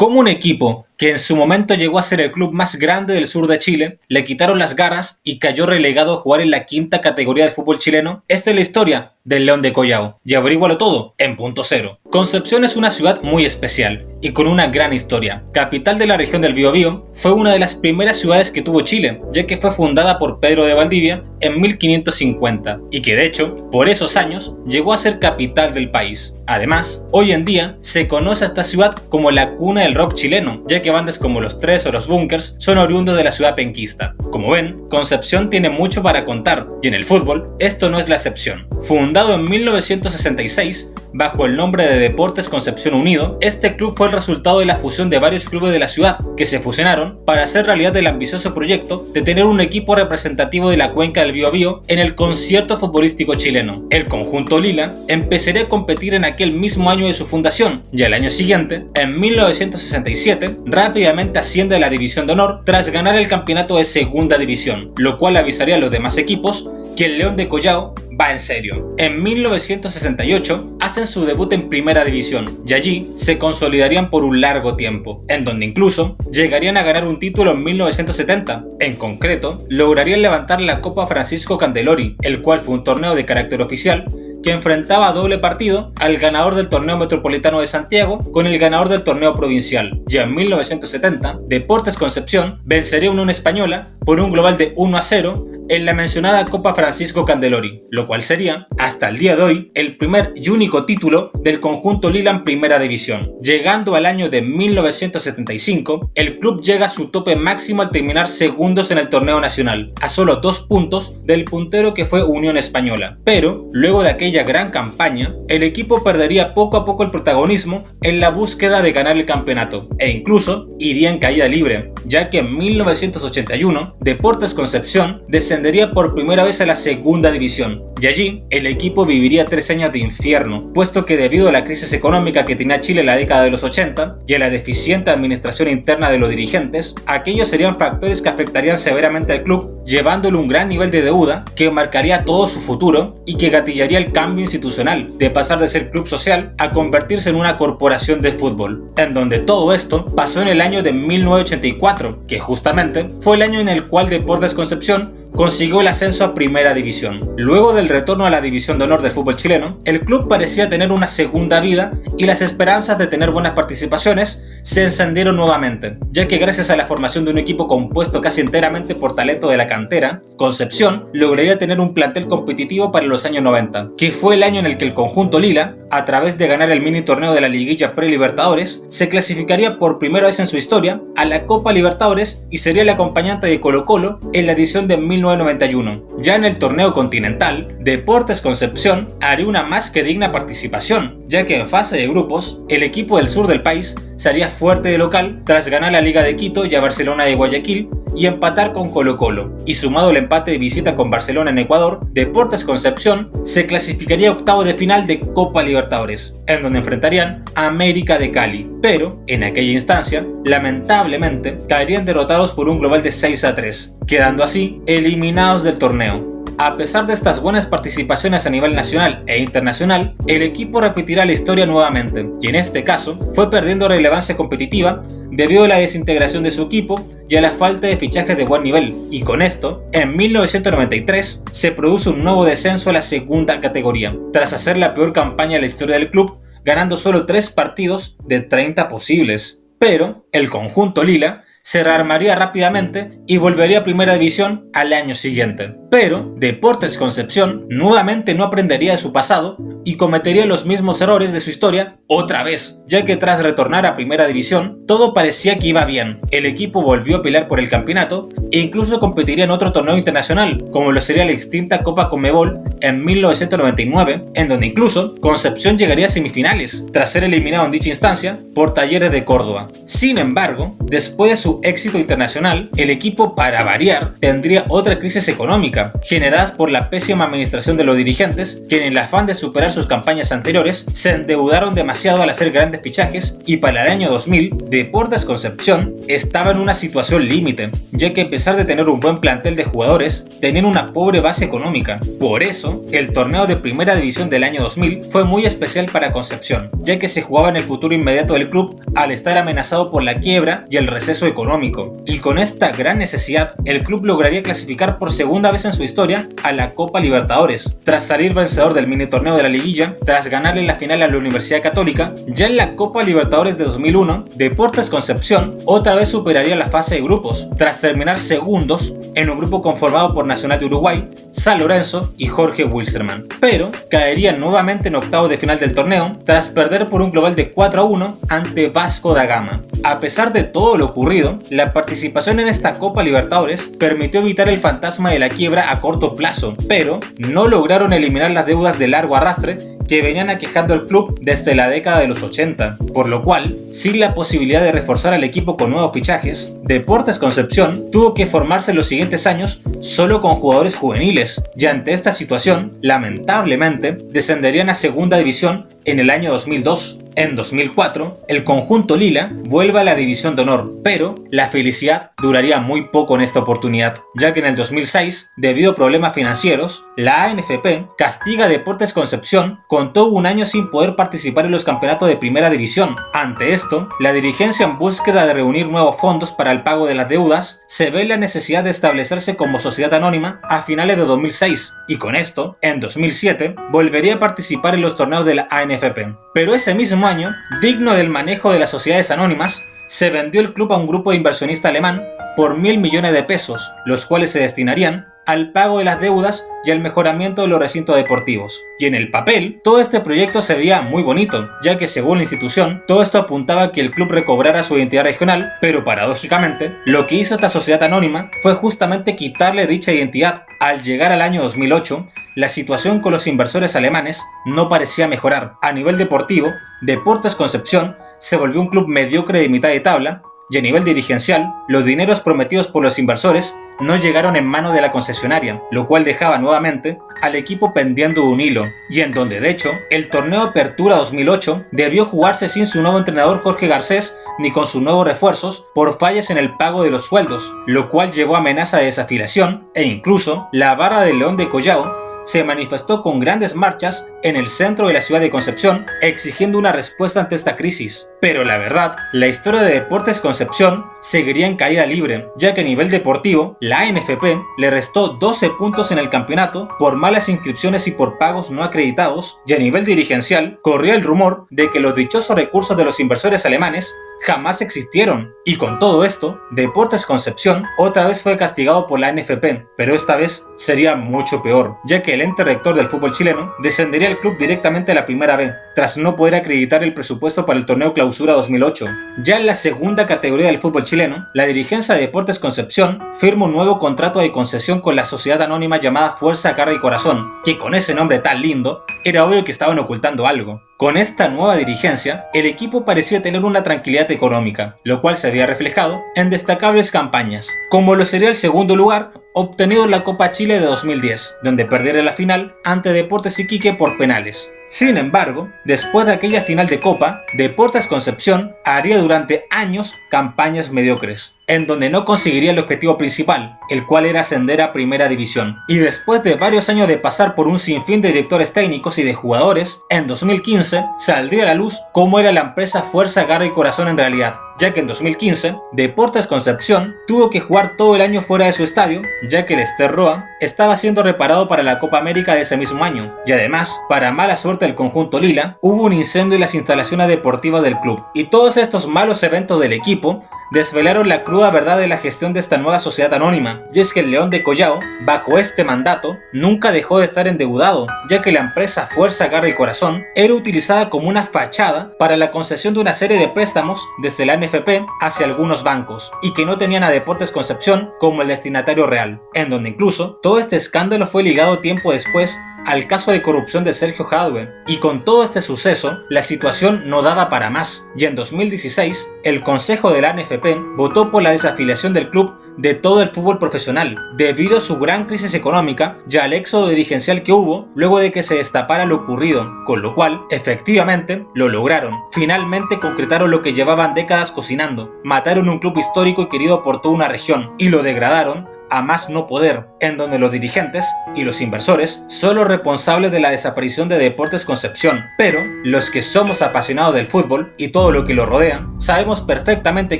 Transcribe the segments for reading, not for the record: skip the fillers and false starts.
Cómo un equipo que en su momento llegó a ser el club más grande del sur de Chile, le quitaron las garras y cayó relegado a jugar en la quinta categoría del fútbol chileno. Esta es la historia del León de Collao, y averígualo todo en Punto Cero. Concepción es una ciudad muy especial y con una gran historia. Capital de la región del Biobío, fue una de las primeras ciudades que tuvo Chile, ya que fue fundada por Pedro de Valdivia en 1550 y que de hecho, por esos años, llegó a ser capital del país. Además, hoy en día se conoce a esta ciudad como la cuna del rock chileno, ya que bandas como Los Tres o Los Bunkers son oriundos de la ciudad penquista. Como ven, Concepción tiene mucho para contar, y en el fútbol, esto no es la excepción. Fundado en 1966, bajo el nombre de Deportes Concepción Unido, este club fue el resultado de la fusión de varios clubes de la ciudad, que se fusionaron para hacer realidad el ambicioso proyecto de tener un equipo representativo de la cuenca del Biobío en el concierto futbolístico chileno. El conjunto Lila empezaría a competir en aquel mismo año de su fundación, y al año siguiente, en 1967, rápidamente asciende a la División de Honor tras ganar el campeonato de Segunda División, lo cual avisaría a los demás equipos que el León de Collao va en serio. En 1968 hacen su debut en Primera División y allí se consolidarían por un largo tiempo, en donde incluso llegarían a ganar un título en 1970. En concreto, lograrían levantar la Copa Francisco Candelori, el cual fue un torneo de carácter oficial que enfrentaba a doble partido al ganador del torneo metropolitano de Santiago con el ganador del torneo provincial. Ya en 1970, Deportes Concepción vencería a Unión Española por un global de 1-0 en la mencionada Copa Francisco Candelori, lo cual sería, hasta el día de hoy, el primer y único título del conjunto Lila en Primera División. Llegando al año de 1975, el club llega a su tope máximo al terminar segundos en el torneo nacional, a solo 2 puntos del puntero que fue Unión Española. Pero, luego de aquella gran campaña, el equipo perdería poco a poco el protagonismo en la búsqueda de ganar el campeonato, e incluso iría en caída libre, ya que en 1981, Deportes Concepción descendería por primera vez a la Segunda División, y allí el equipo viviría 3 años de infierno, puesto que debido a la crisis económica que tenía Chile en la década de los 80 y a la deficiente administración interna de los dirigentes, aquellos serían factores que afectarían severamente al club, llevándole un gran nivel de deuda que marcaría todo su futuro y que gatillaría el cambio institucional de pasar de ser club social a convertirse en una corporación de fútbol, en donde todo esto pasó en el año de 1984, que justamente fue el año en el cual Deportes Concepción consiguió el ascenso a Primera División. Luego del retorno a la División de Honor del fútbol chileno, el club parecía tener una segunda vida y las esperanzas de tener buenas participaciones se encendieron nuevamente, ya que gracias a la formación de un equipo compuesto casi enteramente por talento de la cantera, Concepción lograría tener un plantel competitivo para los años 90, que fue el año en el que el conjunto Lila, a través de ganar el mini torneo de la Liguilla Pre-Libertadores, se clasificaría por primera vez en su historia a la Copa Libertadores y sería el acompañante de Colo-Colo en la edición de 1991. Ya en el torneo continental, Deportes Concepción haría una más que digna participación, ya que en fase de grupos, el equipo del sur del país se haría fuerte de local tras ganar la Liga de Quito y a Barcelona de Guayaquil y empatar con Colo-Colo, y sumado el empate de visita con Barcelona en Ecuador, Deportes Concepción se clasificaría a octavo de final de Copa Libertadores, en donde enfrentarían a América de Cali, pero en aquella instancia, lamentablemente, caerían derrotados por un global de 6-3, quedando así eliminados del torneo. A pesar de estas buenas participaciones a nivel nacional e internacional, el equipo repetirá la historia nuevamente, y en este caso fue perdiendo relevancia competitiva debido a la desintegración de su equipo y a la falta de fichajes de buen nivel, y con esto, en 1993, se produce un nuevo descenso a la segunda categoría, tras hacer la peor campaña de la historia del club, ganando solo 3 partidos de 30 posibles. Pero el conjunto Lila se rearmaría rápidamente y volvería a Primera División al año siguiente. Pero Deportes Concepción nuevamente no aprendería de su pasado y cometería los mismos errores de su historia otra vez, ya que tras retornar a Primera División, todo parecía que iba bien. El equipo volvió a pelear por el campeonato e incluso competiría en otro torneo internacional, como lo sería la extinta Copa Conmebol en 1999, en donde incluso Concepción llegaría a semifinales, tras ser eliminado en dicha instancia por Talleres de Córdoba. Sin embargo, después de su éxito internacional, el equipo, para variar, tendría otra crisis económica, generadas por la pésima administración de los dirigentes, que en el afán de superar sus campañas anteriores, se endeudaron demasiado al hacer grandes fichajes, y para el año 2000, Deportes Concepción estaba en una situación límite, ya que pesar de tener un buen plantel de jugadores, tenían una pobre base económica. Por eso, el torneo de primera división del año 2000 fue muy especial para Concepción, ya que se jugaba en el futuro inmediato del club al estar amenazado por la quiebra y el receso económico. Y con esta gran necesidad, el club lograría clasificar por segunda vez en su historia a la Copa Libertadores, tras salir vencedor del mini torneo de la liguilla, tras ganarle la final a la Universidad Católica. Ya en la Copa Libertadores de 2001, Deportes Concepción otra vez superaría la fase de grupos, tras terminar segundos en un grupo conformado por Nacional de Uruguay, San Lorenzo y Jorge Wilstermann, pero caería nuevamente en octavos de final del torneo tras perder por un global de 4-1 ante Vasco da Gama. A pesar de todo lo ocurrido, la participación en esta Copa Libertadores permitió evitar el fantasma de la quiebra a corto plazo, pero no lograron eliminar las deudas de largo arrastre que venían aquejando al club desde la década de los 80, por lo cual, sin la posibilidad de reforzar al equipo con nuevos fichajes, Deportes Concepción tuvo que formarse en los siguientes años solo con jugadores juveniles, y ante esta situación, lamentablemente, descenderían a segunda división en el año 2002. En 2004, el conjunto lila vuelve a la división de honor, pero la felicidad duraría muy poco en esta oportunidad, ya que en el 2006, debido a problemas financieros, la ANFP castiga a Deportes Concepción con todo un año sin poder participar en los campeonatos de primera división. Ante esto, la dirigencia, en búsqueda de reunir nuevos fondos para el pago de las deudas, se ve la necesidad de establecerse como sociedad anónima a finales de 2006, y con esto, en 2007, volvería a participar en los torneos de la ANFP. Pero ese mismo año, digno del manejo de las sociedades anónimas, se vendió el club a un grupo de inversionista alemán por 1.000 millones de pesos, los cuales se destinarían al pago de las deudas y al mejoramiento de los recintos deportivos. Y en el papel, todo este proyecto se veía muy bonito, ya que según la institución, todo esto apuntaba a que el club recobrara su identidad regional, pero paradójicamente, lo que hizo esta sociedad anónima fue justamente quitarle dicha identidad. Al llegar al año 2008, la situación con los inversores alemanes no parecía mejorar. A nivel deportivo, Deportes Concepción se volvió un club mediocre de mitad de tabla, y a nivel dirigencial, los dineros prometidos por los inversores no llegaron en manos de la concesionaria, lo cual dejaba nuevamente al equipo pendiendo de un hilo, y en donde de hecho el torneo Apertura 2008 debió jugarse sin su nuevo entrenador Jorge Garcés ni con sus nuevos refuerzos por fallas en el pago de los sueldos, lo cual llevó a amenaza de desafiliación, e incluso la barra del León de Collao se manifestó con grandes marchas en el centro de la ciudad de Concepción exigiendo una respuesta ante esta crisis. Pero la verdad, la historia de Deportes Concepción seguiría en caída libre, ya que a nivel deportivo, la ANFP le restó 12 puntos en el campeonato por malas inscripciones y por pagos no acreditados, y a nivel dirigencial, corría el rumor de que los dichosos recursos de los inversores alemanes jamás existieron. Y con todo esto, Deportes Concepción otra vez fue castigado por la ANFP, pero esta vez sería mucho peor, ya que el ente rector del fútbol chileno descendería el club directamente a la primera B, tras no poder acreditar el presupuesto para el torneo Clausura 2008. Ya en la segunda categoría del fútbol chileno, la dirigencia de Deportes Concepción firma un nuevo contrato de concesión con la sociedad anónima llamada Fuerza, Garra y Corazón, que con ese nombre tan lindo, era obvio que estaban ocultando algo. Con esta nueva dirigencia, el equipo parecía tener una tranquilidad económica, lo cual se había reflejado en destacables campañas, como lo sería el segundo lugar obtenido en la Copa Chile de 2010, donde perdiera la final ante Deportes Iquique por penales. Sin embargo, después de aquella final de Copa, Deportes Concepción haría durante años campañas mediocres, en donde no conseguiría el objetivo principal, el cual era ascender a Primera División. Y después de varios años de pasar por un sinfín de directores técnicos y de jugadores, en 2015 saldría a la luz cómo era la empresa Fuerza, Garra y Corazón en realidad, ya que en 2015 Deportes Concepción tuvo que jugar todo el año fuera de su estadio, ya que el Ester Roa estaba siendo reparado para la Copa América de ese mismo año, y además, para mala suerte del conjunto lila, hubo un incendio en las instalaciones deportivas del club, y todos estos malos eventos del equipo desvelaron la cruda verdad de la gestión de esta nueva sociedad anónima, y es que el León de Collao, bajo este mandato, nunca dejó de estar endeudado, ya que la empresa Fuerza, Garra y Corazón era utilizada como una fachada para la concesión de una serie de préstamos desde la ANFP hacia algunos bancos, y que no tenían a Deportes Concepción como el destinatario real, en donde incluso todo este escándalo fue ligado tiempo después al caso de corrupción de Sergio Jadue. Y con todo este suceso, la situación no daba para más, y en 2016, el Consejo de la ANFP votó por la desafiliación del club de todo el fútbol profesional, debido a su gran crisis económica y al éxodo dirigencial que hubo luego de que se destapara lo ocurrido, con lo cual, efectivamente, lo lograron. Finalmente concretaron lo que llevaban décadas cocinando, mataron un club histórico y querido por toda una región, y lo degradaron a más no poder, en donde los dirigentes y los inversores son los responsables de la desaparición de Deportes Concepción. Pero los que somos apasionados del fútbol y todo lo que lo rodea, sabemos perfectamente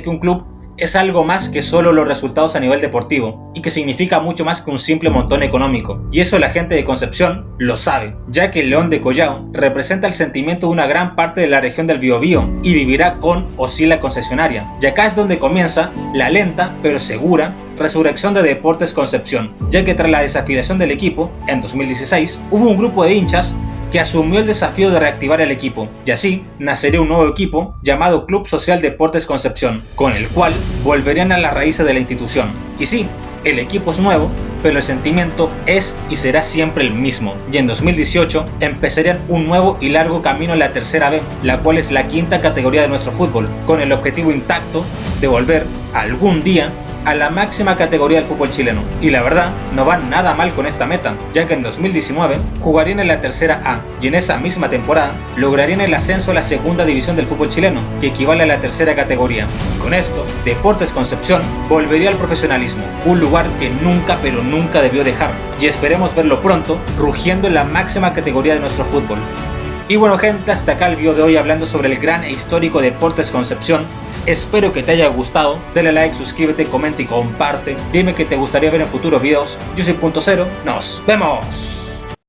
que un club es algo más que solo los resultados a nivel deportivo, y que significa mucho más que un simple montón económico. Y eso la gente de Concepción lo sabe, ya que el León de Collao representa el sentimiento de una gran parte de la región del Biobío, y vivirá con o sin la concesionaria. Y acá es donde comienza la lenta, pero segura, resurrección de Deportes Concepción, ya que tras la desafiliación del equipo, en 2016, hubo un grupo de hinchas que asumió el desafío de reactivar el equipo, y así nacería un nuevo equipo llamado Club Social Deportes Concepción, con el cual volverían a las raíces de la institución. Y sí, el equipo es nuevo, pero el sentimiento es y será siempre el mismo, y en 2018 empezarían un nuevo y largo camino en la tercera B, la cual es la quinta categoría de nuestro fútbol, con el objetivo intacto de volver algún día a la máxima categoría del fútbol chileno. Y la verdad, no van nada mal con esta meta, ya que en 2019 jugarían en la tercera A, y en esa misma temporada lograrían el ascenso a la segunda división del fútbol chileno, que equivale a la tercera categoría. Y con esto, Deportes Concepción volvería al profesionalismo, un lugar que nunca pero nunca debió dejar, y esperemos verlo pronto rugiendo en la máxima categoría de nuestro fútbol. Y bueno gente, hasta acá el video de hoy hablando sobre el gran e histórico Deportes Concepción. Espero que te haya gustado, dale like, suscríbete, comenta y comparte. Dime qué te gustaría ver en futuros videos. Yo soy Punto Cero, nos vemos.